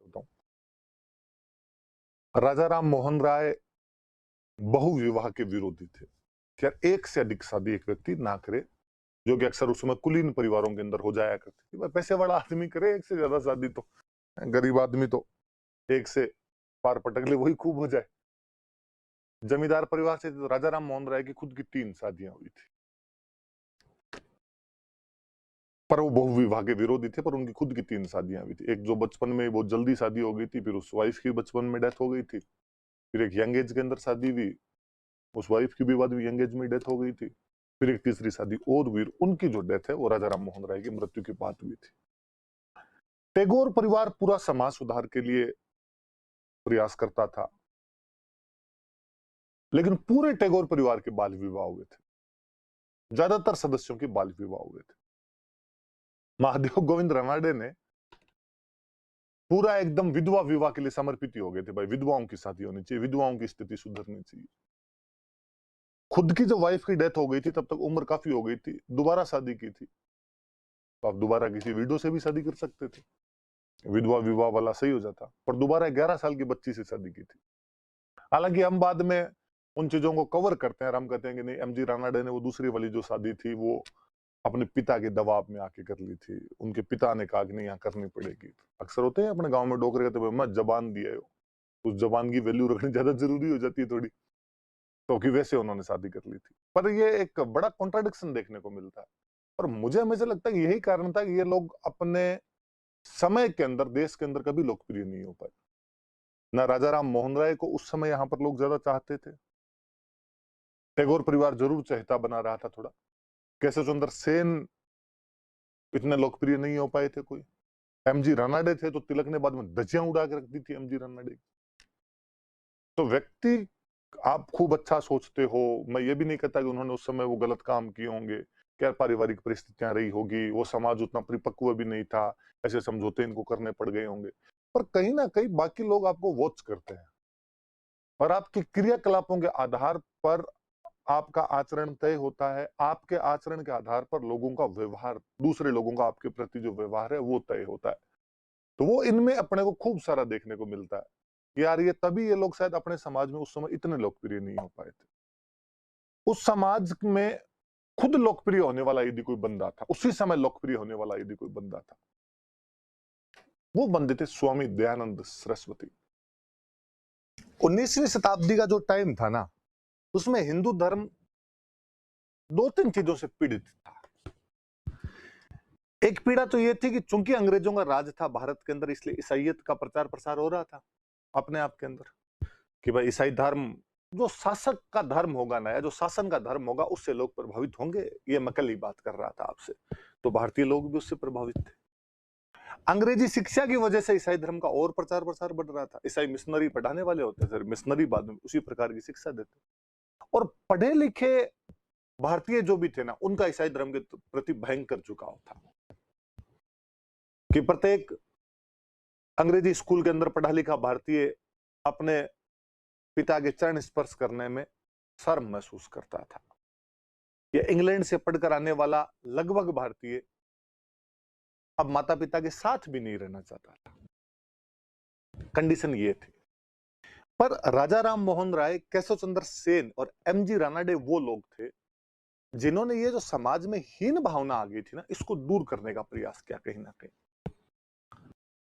बताऊं। राजा राम मोहन राय बहुविवाह के विरोधी थे कि यार एक से अधिक शादी एक व्यक्ति ना करे, जो कि अक्सर उस समय कुलीन परिवारों के अंदर हो जाया करती थी। भाई पैसे वाला आदमी करे एक से ज्यादा शादी, तो गरीब आदमी तो एक से पार पटक ले वही खूब हो जाए। जमींदार परिवार से तो राजा राम मोहन राय की खुद की 3 शादियां हुई थी, पर वो बहुविवाह के विरोधी थे, पर उनकी खुद की 3 शादियां हुई थी। एक जो बचपन में बहुत जल्दी शादी हो गई थी, फिर उस वाइफ की बचपन में डेथ हो गई थी, फिर एक यंग एज के अंदर शादी हुई, उस वाइफ की भी बाद में यंग एज में डेथ हो गई थी, फिर एक तीसरी शादी और हुई। उनकी जो डेथ है वो राजा राम मोहन राय की मृत्यु के बाद हुई थी। टैगोर परिवार पूरा समाज सुधार के लिए प्रयास करता था, लेकिन पूरे टैगोर परिवार के बाल विवाह हुए थे, ज्यादातर सदस्यों के बाल विवाह हुए थे। महादेव गोविंद रानडे ने पूरा एकदम विधवा विवाह के लिए समर्पित ही हो गए थे। भाई विधवाओं की शादी होनी चाहिए, विधवाओं की स्थिति सुधरनी चाहिए। खुद की जब वाइफ की डेथ हो गई थी तब तक उम्र काफी हो गई थी, दोबारा शादी की थी, तो आप दोबारा किसी विडो से भी शादी कर सकते थे, विधवा विवाह वाला सही हो जाता, पर दोबारा 11 साल की बच्ची से शादी की थी। हालांकि हम बाद में उन चीजों को कवर करते हैं और हम कहते हैं कि नहीं, एमजी रानडे ने वो दूसरी वाली जो शादी थी वो अपने पिता के दबाव में आके कर ली थी, उनके पिता ने कहा कि नहीं यहाँ करनी पड़ेगी। अक्सर होते हैं अपने गांव में डोगरे कहते हैं मैं जबान दिया हो, उस जबान की वैल्यू रखनी ज्यादा जरूरी हो जाती है थोड़ी, तो कि वैसे उन्होंने शादी कर ली थी। पर ये एक बड़ा कॉन्ट्राडिक्शन देखने को मिलता है, और मुझे हमेशा लगता है यही कारण था कि ये लोग अपने समय के अंदर देश के अंदर कभी लोकप्रिय नहीं हो पाए। ना राजा राम मोहन राय को उस समय यहां पर लोग ज्यादा चाहते थे, टैगोर परिवार जरूर चहेता बना रहा था थोड़ा, केशव चंद्र सेन इतने लोकप्रिय नहीं हो पाए थे कोई, एमजी रानडे थे तो तिलक ने बाद में धज्जियां उड़ा के रख दी थी एमजी रानडे की। तो व्यक्ति आप खूब अच्छा सोचते हो, मैं ये भी नहीं कहता कि उन्होंने उस समय वो गलत काम किए होंगे, क्या पारिवारिक परिस्थितियां रही होगी, वो समाज उतना परिपक्व भी नहीं था, ऐसे समझौते इनको करने पड़ गए होंगे, पर कहीं ना कहीं बाकी लोग आपको वॉच करते हैं और आपके क्रियाकलापों के आधार पर आपका आचरण तय होता है। आपके आचरण के आधार पर लोगों का व्यवहार, दूसरे लोगों का आपके प्रति जो व्यवहार है वो तय होता है। तो वो इनमें अपने को खूब सारा देखने को मिलता है। यार ये तभी ये लोग शायद अपने समाज में उस समय इतने लोकप्रिय नहीं हो पाए थे। उस समाज में खुद लोकप्रिय होने वाला यदि कोई बंदा था, उसी समय लोकप्रिय होने वाला यदि कोई बंदा था, वो बंदे थे स्वामी दयानंद सरस्वती। 19वीं शताब्दी का जो टाइम था ना, उसमें हिंदू धर्म 2-3 चीजों से पीड़ित था। एक पीड़ा तो ये थी कि चूंकि अंग्रेजों का राज था भारत के अंदर, इसलिए ईसाइयत का प्रचार प्रसार हो रहा था अपने आप के अंदर, कि भाई ईसाई धर्म जो शासक का धर्म होगा ना, या जो शासन का धर्म होगा, उससे लोग प्रभावित होंगे। ये मैं कल ही बात कर रहा था आपसे, तो भारतीय लोग भी उससे प्रभावित थे। अंग्रेजी शिक्षा की वजह से ईसाई धर्म का और प्रचार प्रसार बढ़ रहा था। ईसाई मिशनरी पढ़ाने वाले होते थे, मिशनरी बाद में उसी प्रकार की शिक्षा देते, और पढ़े लिखे भारतीय जो भी थे ना, उनका ईसाई धर्म के प्रति भयंकर झुकाव था कि प्रत्येक अंग्रेजी स्कूल के अंदर पढ़ा लिखा भारतीय अपने पिता के चरण स्पर्श करने में शर्म महसूस करता था। ये इंग्लैंड से पढ़कर आने वाला लगभग भारतीय अब माता पिता के साथ भी नहीं रहना चाहता था। कंडीशन ये थी। पर राजा राम मोहन राय, केशव चंद्र सेन और एमजी रानडे वो लोग थे जिन्होंने ये जो समाज में हीन भावना आ गई थी ना, इसको दूर करने का प्रयास किया कहीं ना कहीं।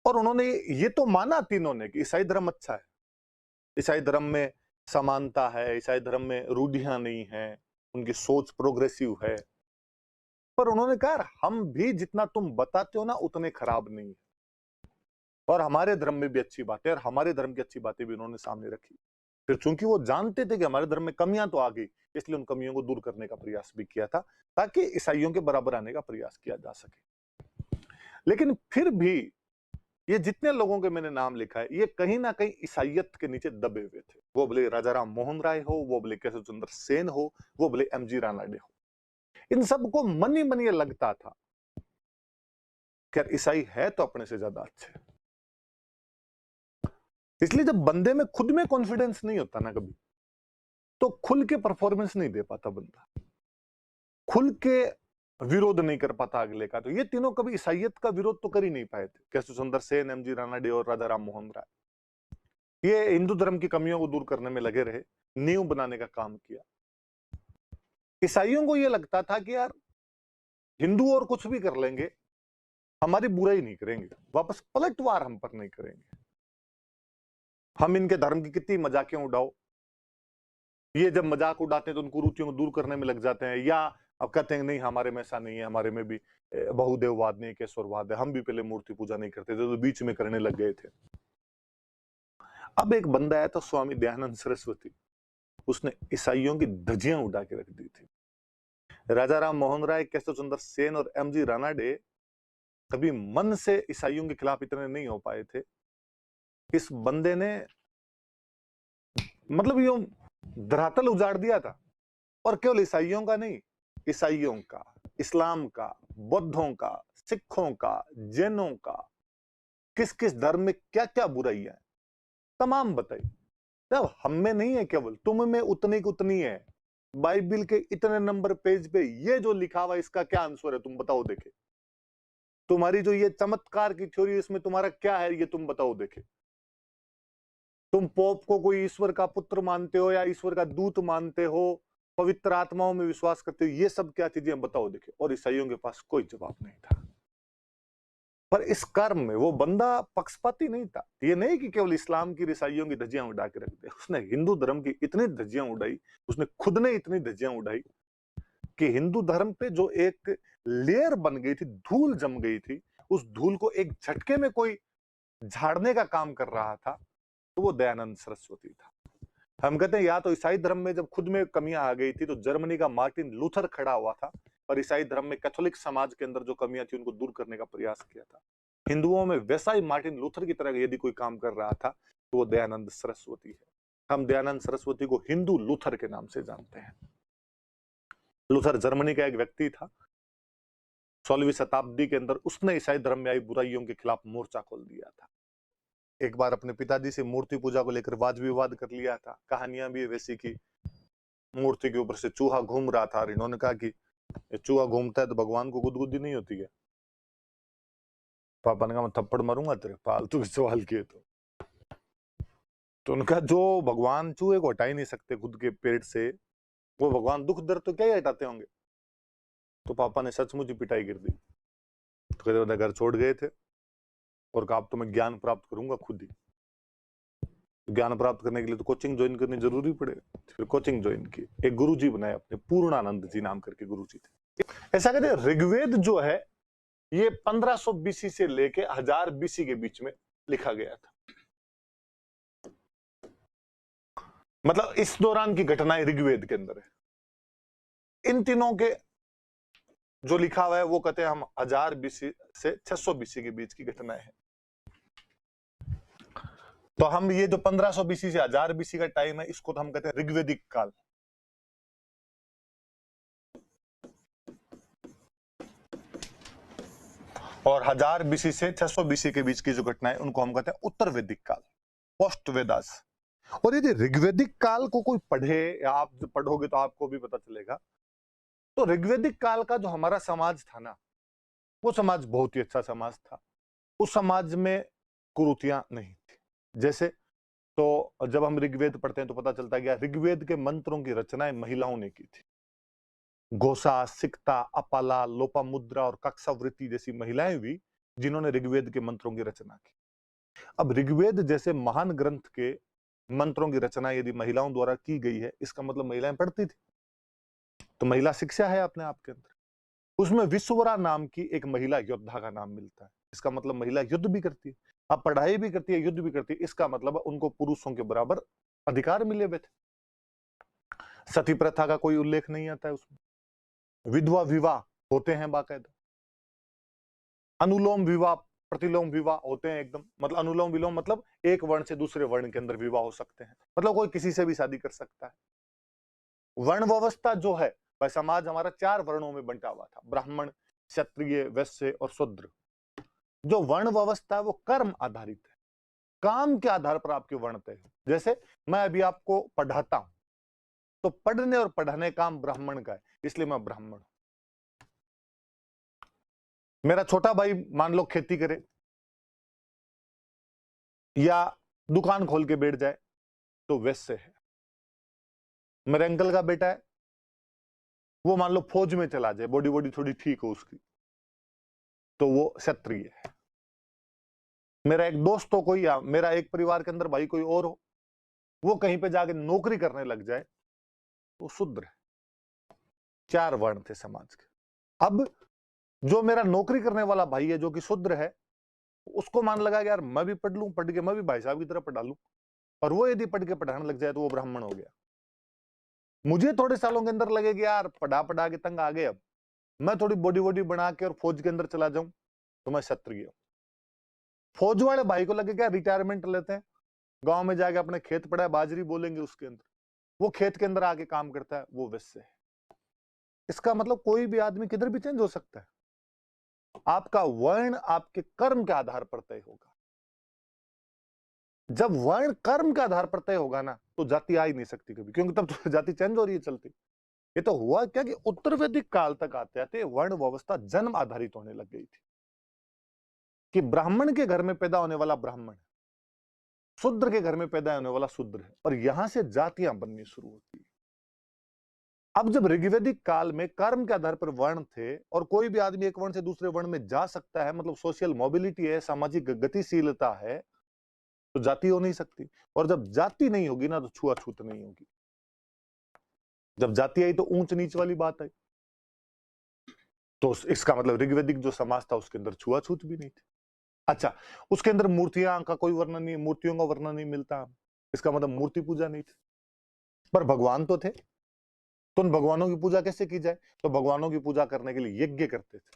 और उन्होंने ये तो माना तीनों ने कि ईसाई धर्म अच्छा है, ईसाई धर्म में समानता है, ईसाई धर्म में रूढ़ियां नहीं है, उनकी सोच प्रोग्रेसिव है। पर उन्होंने कहा हम भी जितना तुम बताते हो ना उतने खराब नहीं है, और हमारे धर्म में भी अच्छी बातें, और हमारे धर्म की अच्छी बातें भी उन्होंने सामने रखी। फिर चूंकि वो जानते थे कि हमारे धर्म में कमियां तो आ गई, इसलिए उन कमियों को दूर करने का प्रयास भी किया था, ताकि ईसाइयों के बराबर आने का प्रयास किया जा सके। लेकिन फिर भी ये जितने लोगों के मैंने नाम लिखा है, ये कहीं ना कहीं ईसाइयत के नीचे दबे हुए थे। वो बोले राजा राम मोहन राय हो, वो बोले केशव चंद्र सेन हो, वो बोले एमजी रानडे हो, इन सबको मन ही मन ये लगता था कि यार ईसाई है तो अपने से ज्यादा अच्छे। इसलिए जब बंदे में खुद में कॉन्फिडेंस नहीं होता ना कभी, तो खुल के परफॉर्मेंस नहीं दे पाता बंदा। खुल के विरोध नहीं कर पाता अगले का। तो ये तीनों कभी ईसाइयत का विरोध तो कर ही नहीं पाए थे, केशव सुंदर सेन, एमजी रानाडे और राजा राम मोहन राय। ये हिंदू धर्म की कमियों को दूर करने में लगे रहे, नींव बनाने का काम किया। ईसाइयों को ये लगता था कि यार हिंदू और कुछ भी कर लेंगे, हमारी बुराई नहीं करेंगे, वापस पलटवार हम पर नहीं करेंगे। हम इनके धर्म की कितनी मजाकें उड़ाओ, ये जब मजाक उड़ाते हैं तो उन कुरीतियों को दूर करने में लग जाते हैं, या अब कहते हैं नहीं हमारे में ऐसा नहीं है, हमारे में भी बहुदेववाद नहीं, केशवरवाद है, हम भी पहले मूर्ति पूजा नहीं करते थे तो बीच में करने लग गए थे। अब एक बंदा आया था स्वामी दयानंद सरस्वती, उसने ईसाइयों की धज्जियां उड़ा के रख दी थी। राजा राम मोहन राय, केशव सुंदर सेन और एमजी रानाडे कभी मन से ईसाइयों के खिलाफ इतने नहीं हो पाए थे। इस बंदे ने मतलब यूं धरातल उजाड़ दिया था, और केवल ईसाइयों का नहीं, ईसाइयों का, इस्लाम का, बौद्धों का, सिखों का, जैनों का, किस किस धर्म में क्या क्या बुराइयां है तमाम बताई। जब हम में नहीं है, केवल तुम में उतनी की उतनी है। बाइबिल के इतने नंबर पेज पे ये जो लिखा हुआ इसका क्या आंसर है, तुम बताओ देखे। तुम्हारी जो ये चमत्कार की थ्योरी, इसमें तुम्हारा क्या है, ये तुम बताओ देखे। तुम पोप को कोई ईश्वर का पुत्र मानते हो या ईश्वर का दूत मानते हो, पवित्र आत्माओं में विश्वास करते हो, ये सब क्या चीजें बताओ देखे। और ईसाइयों के पास कोई जवाब नहीं था। पर इस कर्म में वो बंदा पक्षपाती नहीं था। ये नहीं कि केवल इस्लाम की, ईसाइयों की धज्जियां उड़ा के रख दे, उसने हिंदू धर्म की इतनी धज्जियां उड़ाई, उसने खुद ने इतनी धज्जियां उड़ाई कि हिंदू धर्म पे जो एक लेयर बन गई थी, धूल जम गई थी, उस धूल को एक झटके में कोई झाड़ने का काम कर रहा था, तो वो दयानंद सरस्वती था। हम कहते हैं या तो ईसाई धर्म में जब खुद में कमियां आ गई थी तो जर्मनी का मार्टिन लूथर खड़ा हुआ था, और ईसाई धर्म में कैथोलिक समाज के अंदर जो कमियां थी उनको दूर करने का प्रयास किया था। हिंदुओं में वैसा ही मार्टिन लूथर की तरह यदि कोई काम कर रहा था तो वो दयानंद सरस्वती है। हम दयानंद सरस्वती को हिंदू लूथर के नाम से जानते हैं। लूथर जर्मनी का एक व्यक्ति था, 16वीं शताब्दी के अंदर उसने ईसाई धर्म में आई बुराइयों के खिलाफ मोर्चा खोल दिया था। एक बार अपने पिताजी से मूर्ति पूजा को लेकर वाद विवाद कर लिया था। कहानियां भी वैसी की मूर्ति के ऊपर से चूहा घूम रहा था, और इन्होंने कहा कि चूहा घूमता है तो भगवान को गुदगुदी नहीं होती है। पापा ने कहा मैं थप्पड़ मारूंगा तेरे, फालतू के सवाल किए तो उनका जो भगवान चूहे को हटा ही नहीं सकते खुद के पेट से, वो भगवान दुख दर्द तो क्या ही हटाते होंगे। तो पापा ने सचमुच ही पिटाई कर दी। तो कहते घर छोड़ गए थे और कहा अब तो मैं ज्ञान प्राप्त करूंगा खुद ही। तो ज्ञान प्राप्त करने के लिए तो कोचिंग ज्वाइन करनी जरूरी पड़े, फिर कोचिंग ज्वाइन की। एक गुरुजी बनाए अपने, पूर्णानंद जी नाम करके गुरुजी थे। ऐसा कहते हैं ऋग्वेद जो है ये 1500 बीसी से लेके 1000 बीसी के बीच में लिखा गया था। मतलब इस दौरान की घटनाएं ऋग्वेद के अंदर है। इन तीनों के जो लिखा हुआ है वो कहते हैं हम 1000 बीसी से 600 बीसी के बीच की घटनाएं हैं। तो हम ये जो 1500 बीसी से 1000 बीसी का टाइम है, इसको तो हम कहते हैं ऋग्वेदिक काल। और 1000 बीसी से 600 बीसी के बीच की जो घटनाएं उनको हम कहते हैं उत्तर वैदिक काल, पोस्ट वेदास। और यदि ऋग्वेदिक काल को कोई पढ़े या आप पढ़ोगे तो आपको भी पता चलेगा, तो ऋग्वेदिक काल का जो हमारा समाज था ना, वो समाज बहुत ही अच्छा समाज था। उस समाज में कुरीतियां नहीं थी। जैसे तो जब हम ऋग्वेद पढ़ते हैं तो पता चलता है कि ऋग्वेद के मंत्रों की रचनाएं महिलाओं ने की थी। घोषा, सिकता, अपाला, लोपामुद्रा और कक्षावृत्ति जैसी महिलाएं भी जिन्होंने ऋग्वेद के मंत्रों की रचना की। अब ऋग्वेद जैसे महान ग्रंथ के मंत्रों की रचना यदि महिलाओं द्वारा की गई है, इसका मतलब महिलाएं पढ़ती थी। तो महिला शिक्षा है अपने आप के अंदर। उसमें विश्वरा नाम की एक महिला योद्धा का नाम मिलता है। इसका मतलब महिला युद्ध भी करती है, अब पढ़ाई भी करती है, युद्ध भी करती है। इसका मतलब उनको पुरुषों के बराबर अधिकार मिले हुए थे। सती प्रथा का कोई उल्लेख नहीं आता है उसमें। विधवा विवाह होते हैं बाकायदा। अनुलोम विवाह, प्रतिलोम विवाह होते हैं एकदम। मतलब अनुलोम विलोम मतलब एक वर्ण से दूसरे वर्ण के अंदर विवाह हो सकते हैं। मतलब कोई किसी से भी शादी कर सकता है। वर्ण व्यवस्था जो है वह समाज हमारा 4 वर्णों में बंटा हुआ था, ब्राह्मण, क्षत्रिय, वैश्य और शूद्र। जो वर्ण व्यवस्था है वो कर्म आधारित है, काम के आधार पर आपके वर्ण तय है। जैसे मैं अभी आपको पढ़ाता हूं, तो पढ़ने और पढ़ाने काम ब्राह्मण का है, इसलिए मैं ब्राह्मण हूं। मेरा छोटा भाई मान लो खेती करे या दुकान खोल के बैठ जाए तो वैश्य है। मेरे अंकल का बेटा है, वो मान लो फौज में चला जाए, बॉडी बॉडी थोड़ी ठीक हो उसकी, तो वो क्षत्रिय है। मेरा एक दोस्त हो कोई, या मेरा एक परिवार के अंदर भाई कोई और हो, वो कहीं पे जाके नौकरी करने लग जाए तो शूद्र है। 4 वर्ण थे समाज के। अब जो मेरा नौकरी करने वाला भाई है जो कि शूद्र है, उसको मान लगा कि यार मैं भी पढ़ लूं, पढ़ के मैं भी भाई साहब की तरह पढ़ा लूं, और वो यदि पढ़ के पढ़ाने लग जाए तो वो ब्राह्मण हो गया। मुझे थोड़े सालों के अंदर लगे कि यार पढ़ा पढ़ा के तंग आ गए, अब मैं थोड़ी बॉडी बॉडी बना के और फौज के अंदर चला जाऊं तो मैं क्षत्रिय हूं। फौज वाले भाई को लगे क्या रिटायरमेंट लेते हैं, गांव में जाके अपने खेत पड़ा है बाजरी बोलेंगे उसके अंदर, वो खेत के अंदर आके काम करता है, वो वैश्य है। इसका मतलब कोई भी आदमी किधर भी चेंज हो सकता है। आपका वर्ण आपके कर्म के आधार पर तय होगा। जब वर्ण कर्म के आधार पर तय होगा ना, तो जाति आ ही नहीं सकती कभी, क्योंकि तब तो जाति चेंज हो रही है चलती। ये तो हुआ क्या कि उत्तर वैदिक काल तक आते आते वर्ण व्यवस्था जन्म आधारित होने लग गई थी, कि ब्राह्मण के घर में पैदा होने वाला ब्राह्मण है, शूद्र के घर में पैदा होने वाला शूद्र है, और यहां से जातियां बननी शुरू होती है। अब जब ऋग्वैदिक काल में कर्म के आधार पर वर्ण थे, और कोई भी आदमी एक वर्ण से दूसरे वर्ण में जा सकता है, मतलब सोशल मोबिलिटी है, सामाजिक गतिशीलता है, तो जाति हो नहीं सकती। और जब जाति नहीं होगी ना, तो छुआछूत नहीं होगी। जब जाति आई तो ऊंच नीच वाली बात आई, तो इसका मतलब ऋग्वैदिक जो समाज था उसके अंदर छुआछूत भी नहीं थी। अच्छा, उसके अंदर मूर्तियां का कोई वर्णन नहीं, मूर्तियों का वर्णन नहीं मिलता, इसका मतलब मूर्ति पूजा नहीं थी। पर भगवान तो थे, तो उन भगवानों की पूजा कैसे की जाए? तो भगवानों की पूजा करने के लिए यज्ञ करते थे,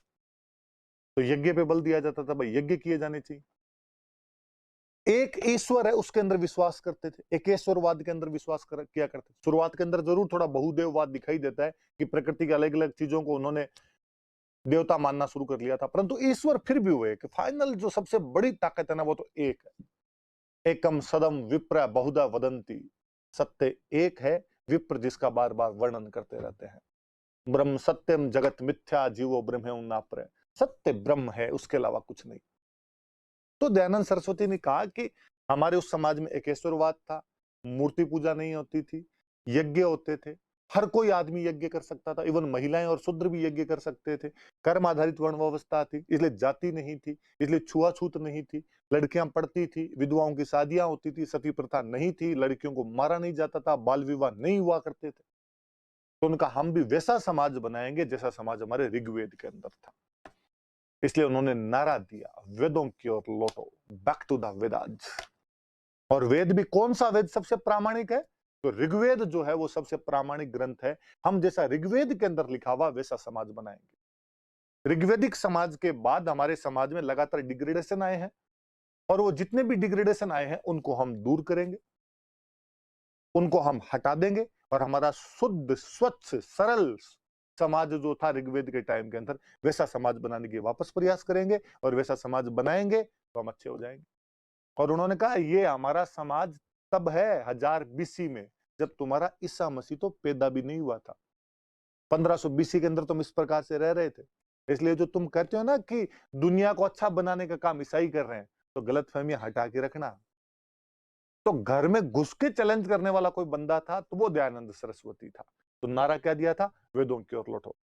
तो यज्ञ पे बल दिया जाता था, भाई यज्ञ किए जाने चाहिए। एक ईश्वर है उसके अंदर विश्वास करते थे, एकेश्वरवाद के अंदर विश्वास किया करते थे। शुरुआत के अंदर जरूर थोड़ा बहुदेववाद दिखाई देता है कि प्रकृति के अलग अलग चीजों को उन्होंने देवता मानना शुरू कर लिया था, परंतु ईश्वर फिर भी हुए कि फाइनल जो सबसे बड़ी ताकत है ना, वो तो एक है। एकम सदम विप्र बहुधा वदंती, सत्य एक है, विप्र जिसका बार बार वर्णन करते रहते हैं। ब्रह्म सत्यम जगत मिथ्या जीवो ब्रह्म नाप्र, सत्य ब्रह्म है, उसके अलावा कुछ नहीं। तो दयानंद सरस्वती ने कहा कि हमारे उस समाज में एकेश्वरवाद था, मूर्ति पूजा नहीं होती थी, यज्ञ होते थे, हर कोई आदमी यज्ञ कर सकता था, इवन महिलाएं और शूद्र भी यज्ञ कर सकते थे। कर्म आधारित वर्ण व्यवस्था थी, इसलिए जाति नहीं थी, इसलिए छुआछूत नहीं थी, लड़कियां पढ़ती थी, विधवाओं की शादियां होती थी, सती प्रथा नहीं थी, लड़कियों को मारा नहीं जाता था, बाल विवाह नहीं हुआ करते थे। तो उनका हम भी वैसा समाज बनाएंगे जैसा समाज हमारे ऋग्वेद के अंदर था। इसलिए उन्होंने नारा दिया, वेदों की ओर लौटो, बैक टू द वेदाज। और वेद भी कौन सा वेद सबसे प्रामाणिक है? तो ऋग्वेद जो है वो सबसे प्रामाणिक ग्रंथ है। हम जैसा ऋग्वेद के अंदर लिखा हुआ वैसा समाज बनाएंगे। ऋग्वेदिक समाज के बाद हमारे समाज में लगातार डिग्रेडेशन आए हैं, और वो जितने भी डिग्रेडेशन आए हैं उनको हम दूर करेंगे, उनको हम हटा देंगे, और हमारा शुद्ध स्वच्छ सरल समाज जो था ऋग्वेद के टाइम के अंदर, वैसा समाज बनाने की वापस प्रयास करेंगे, और वैसा समाज बनाएंगे तो हम अच्छे हो जाएंगे। और उन्होंने कहा ये हमारा समाज तब है 1000 बीसी में, जब तुम्हारा ईसा मसीह तो पैदा भी नहीं हुआ था। 1500 बीसी के अंदर तुम इस प्रकार से रह रहे थे। इसलिए जो तुम कहते हो ना कि दुनिया को अच्छा बनाने का काम ईसाई कर रहे हैं, तो गलतफहमियां हटा के रखना। तो घर में घुस के चैलेंज करने वाला कोई बंदा था तो वो दयानंद सरस्वती था। तो नारा क्या दिया था? वेदों की ओर लौटो।